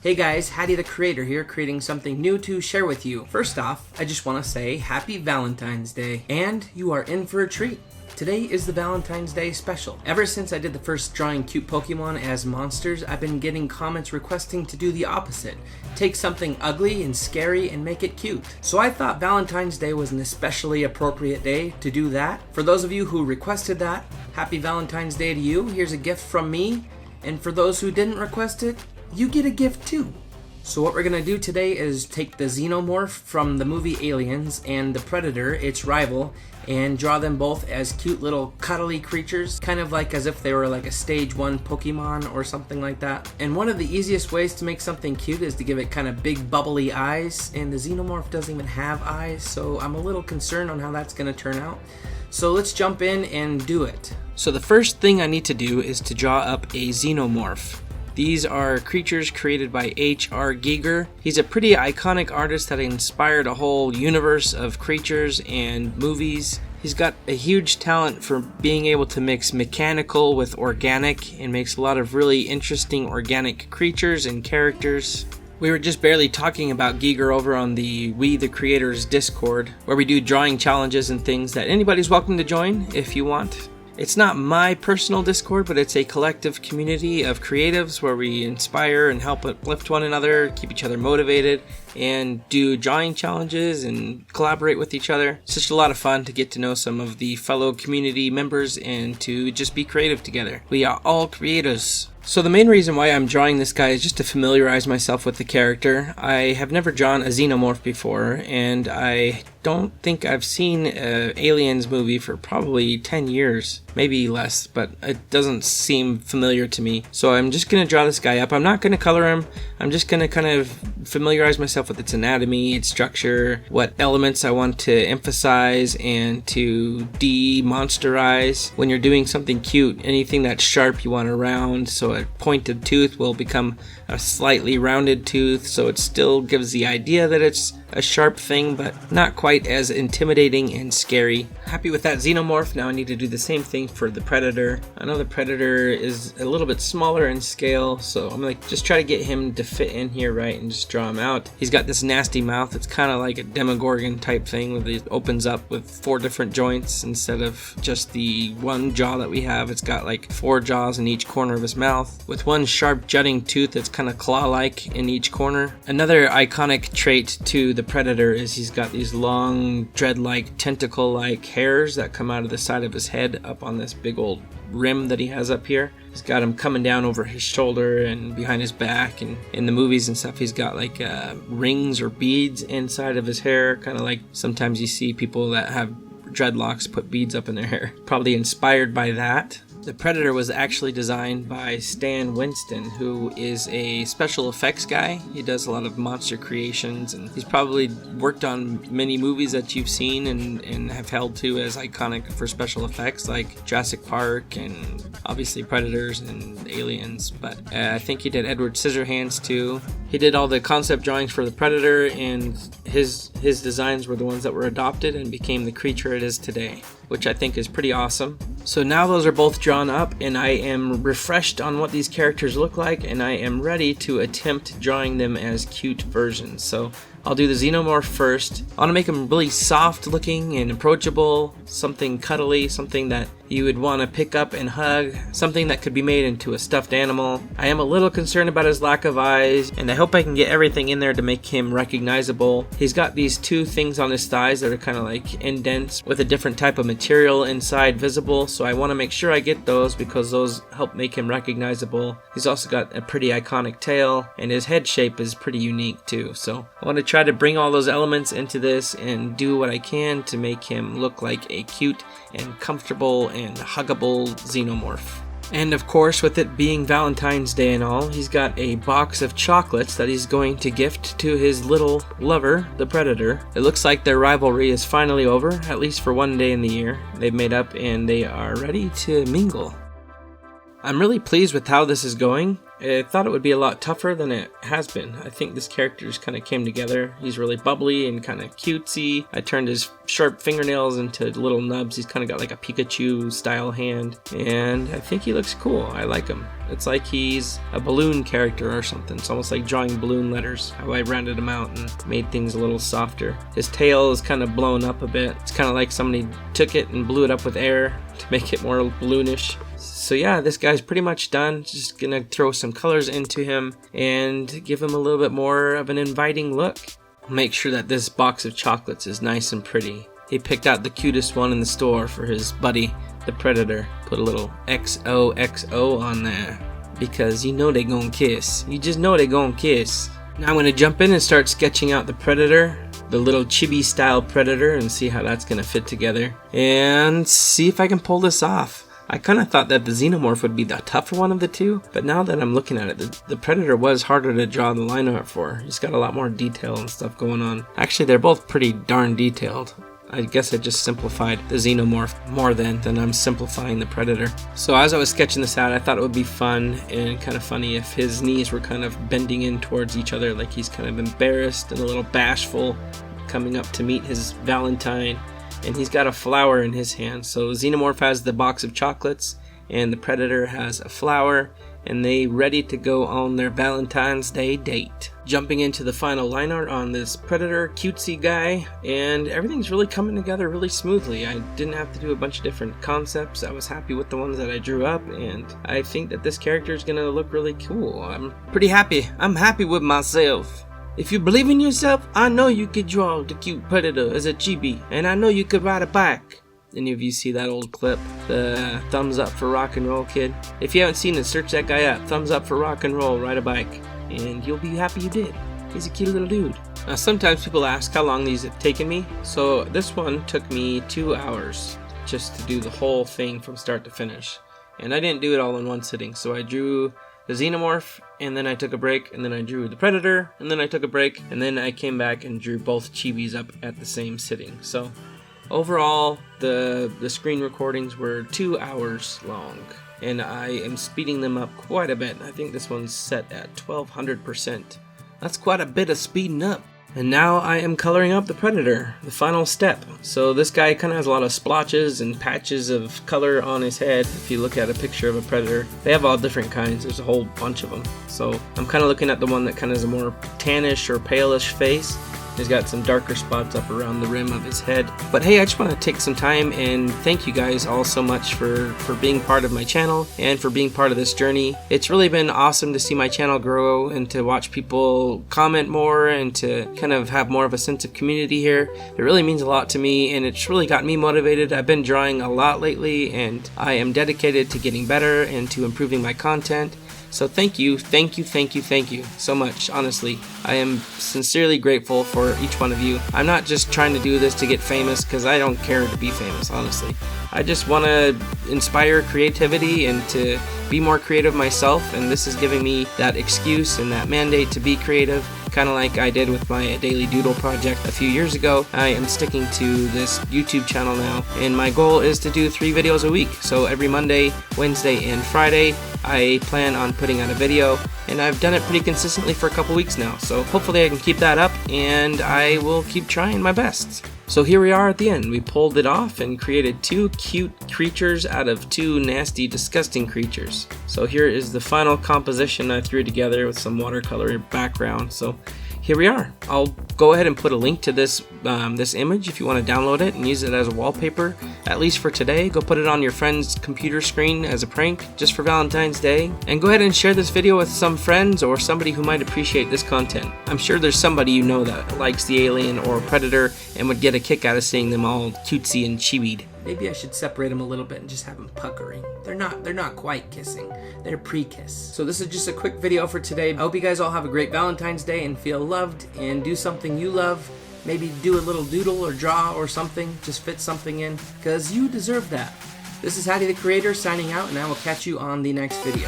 Hey guys, Haddy the creator here, creating something new to share with you. First off, I just want to say happy Valentine's Day, and you are in for a treat. Today is the Valentine's Day special. Ever since I did the first drawing cute Pokemon as monsters, I've been getting comments requesting to do the opposite. Take something ugly and scary and make it cute. So I thought Valentine's Day was an especially appropriate day to do that. For those of you who requested that, happy Valentine's Day to you. Here's a gift from me. And for those who didn't request it, you get a gift too. So what we're going to do today is take the Xenomorph from the movie Aliens and the Predator, its rival, and draw them both as cute little cuddly creatures, kind of like as if they were like a stage 1 Pokemon or something like that. And one of the easiest ways to make something cute is to give it kind of big bubbly eyes, and the Xenomorph doesn't even have eyes, so I'm a little concerned on how that's going to turn out. So let's jump in and do it. So the first thing I need to do is to draw up a Xenomorph. These are creatures created by H.R. Giger. He's a pretty iconic artist that inspired a whole universe of creatures and movies. He's got a huge talent for being able to mix mechanical with organic and makes a lot of really interesting organic creatures and characters. We were just barely talking about Giger over on the We the Creators Discord, where we do drawing challenges and things that anybody's welcome to join if you want. It's not my personal Discord, but it's a collective community of creatives where we inspire and help uplift one another, keep each other motivated, and do drawing challenges and collaborate with each other. It's just a lot of fun to get to know some of the fellow community members and to just be creative together. We are all creators. So the main reason why I'm drawing this guy is just to familiarize myself with the character. I have never drawn a Xenomorph before, and I don't think I've seen an Aliens movie for probably 10 years, maybe less, but it doesn't seem familiar to me. So I'm just going to draw this guy up. I'm not going to color him. I'm just going to kind of familiarize myself with its anatomy, its structure, what elements I want to emphasize and to de-monsterize. When you're doing something cute, anything that's sharp you want to round, so a pointed tooth will become a slightly rounded tooth, so it still gives the idea that it's a sharp thing, but not quite as intimidating and scary. Happy with that Xenomorph. Now I need to do the same thing for the Predator. I know the Predator is a little bit smaller in scale, so I'm gonna just try to get him to fit in here right and just draw him out. He's got this nasty mouth. It's kind of like a Demogorgon type thing where it opens up with 4 different joints instead of just the one jaw that we have. It's got like 4 jaws in each corner of his mouth with one sharp jutting tooth that's kind of claw-like in each corner. Another iconic trait to the Predator is he's got these long dread-like tentacle-like hairs that come out of the side of his head up on this big old rim that he has up here. He's got him coming down over his shoulder and behind his back, and in the movies and stuff he's got like rings or beads inside of his hair, kind of like sometimes you see people that have dreadlocks put beads up in their hair. Probably inspired by that. The Predator was actually designed by Stan Winston, who is a special effects guy. He does a lot of monster creations, and he's probably worked on many movies that you've seen and have held to as iconic for special effects, like Jurassic Park and obviously Predators and Aliens. But I think he did Edward Scissorhands too. He did all the concept drawings for the Predator, and his designs were the ones that were adopted and became the creature it is today, which I think is pretty awesome. So now those are both drawn up, and I am refreshed on what these characters look like, and I am ready to attempt drawing them as cute versions. So I'll do the Xenomorph first. I want to make him really soft looking and approachable, something cuddly, something that you would want to pick up and hug, something that could be made into a stuffed animal. I am a little concerned about his lack of eyes, and I hope I can get everything in there to make him recognizable. He's got these 2 things on his thighs that are kind of like indents with a different type of material inside visible, so I want to make sure I get those because those help make him recognizable. He's also got a pretty iconic tail, and his head shape is pretty unique too, so I want to try to bring all those elements into this and do what I can to make him look like a cute and comfortable and huggable Xenomorph. And of course, with it being Valentine's Day and all, he's got a box of chocolates that he's going to gift to his little lover, the Predator. It looks like their rivalry is finally over, at least for one day in the year. They've made up and they are ready to mingle. I'm really pleased with how this is going. I thought it would be a lot tougher than it has been. I think this character just kind of came together. He's really bubbly and kind of cutesy. I turned his sharp fingernails into little nubs. He's kind of got like a Pikachu style hand, and I think he looks cool. I like him. It's like he's a balloon character or something. It's almost like drawing balloon letters, how I rounded him out and made things a little softer. His tail is kind of blown up a bit. It's kind of like somebody took it and blew it up with air to make it more balloonish. So yeah, this guy's pretty much done. Just gonna throw some colors into him and give him a little bit more of an inviting look. Make sure that this box of chocolates is nice and pretty. He picked out the cutest one in the store for his buddy, the Predator. Put a little XOXO on there because you know they gonna kiss. You just know they gonna kiss. Now I'm gonna jump in and start sketching out the Predator, the little chibi style Predator, and see how that's gonna fit together and see if I can pull this off. I kind of thought that the Xenomorph would be the tougher one of the two, but now that I'm looking at it, the Predator was harder to draw the line art for. He's got a lot more detail and stuff going on. Actually, they're both pretty darn detailed. I guess I just simplified the Xenomorph more than I'm simplifying the Predator. So as I was sketching this out, I thought it would be fun and kind of funny if his knees were kind of bending in towards each other, like he's kind of embarrassed and a little bashful, coming up to meet his Valentine. And he's got a flower in his hand. So Xenomorph has the box of chocolates and the Predator has a flower, and they ready to go on their Valentine's Day date. Jumping into the final line art on this Predator cutesy guy, and everything's really coming together really smoothly. I didn't have to do a bunch of different concepts. I was happy with the ones that I drew up, and I think that this character is gonna look really cool. I'm pretty happy. I'm happy with myself. If you believe in yourself, I know you could draw the cute Predator as a chibi, and I know you could ride a bike. Any of you see that old clip, the thumbs up for rock and roll kid? If you haven't seen it, search that guy up. Thumbs up for rock and roll, ride a bike, and you'll be happy you did. He's a cute little dude. Now sometimes people ask how long these have taken me. So this one took me 2 hours just to do the whole thing from start to finish. And I didn't do it all in one sitting, so I drew the Xenomorph, and then I took a break, and then I drew the Predator, and then I took a break, and then I came back and drew both chibis up at the same sitting. So overall, the screen recordings were 2 hours long, and I am speeding them up quite a bit. I think this one's set at 1200%. That's quite a bit of speeding up. And now I am coloring up the Predator, the final step. So this guy kind of has a lot of splotches and patches of color on his head. If you look at a picture of a Predator, they have all different kinds. There's a whole bunch of them. So I'm kind of looking at the one that kind of has a more tannish or palish face. He's got some darker spots up around the rim of his head. But hey, I just want to take some time and thank you guys all so much for being part of my channel and for being part of this journey. It's really been awesome to see my channel grow and to watch people comment more and to kind of have more of a sense of community here. It really means a lot to me, and it's really got me motivated. I've been drawing a lot lately, and I am dedicated to getting better and to improving my content. So thank you so much. Honestly, I am sincerely grateful for each one of you. I'm not just trying to do this to get famous, because I don't care to be famous, honestly. I just want to inspire creativity and to be more creative myself, and this is giving me that excuse and that mandate to be creative, kind of like I did with my Daily Doodle project a few years ago. I am sticking to this YouTube channel now, and my goal is to do 3 videos a week. So every Monday, Wednesday, and Friday, I plan on putting out a video, and I've done it pretty consistently for a couple weeks now. So hopefully I can keep that up, and I will keep trying my best. So here we are at the end. We pulled it off and created 2 cute creatures out of 2 nasty, disgusting creatures. So here is the final composition I threw together with some watercolor background. So here we are. I'll go ahead and put a link to this this image if you want to download it and use it as a wallpaper, at least for today. Go put it on your friend's computer screen as a prank just for Valentine's Day, and go ahead and share this video with some friends or somebody who might appreciate this content. I'm sure there's somebody you know that likes the alien or Predator and would get a kick out of seeing them all cutesy and chibied. Maybe I should separate them a little bit and just have them puckering. They're not quite kissing. They're pre-kiss. So this is just a quick video for today. I hope you guys all have a great Valentine's Day and feel loved and do something you love. Maybe do a little doodle or draw or something. Just fit something in, because you deserve that. This is Haddy the Creator signing out, and I will catch you on the next video.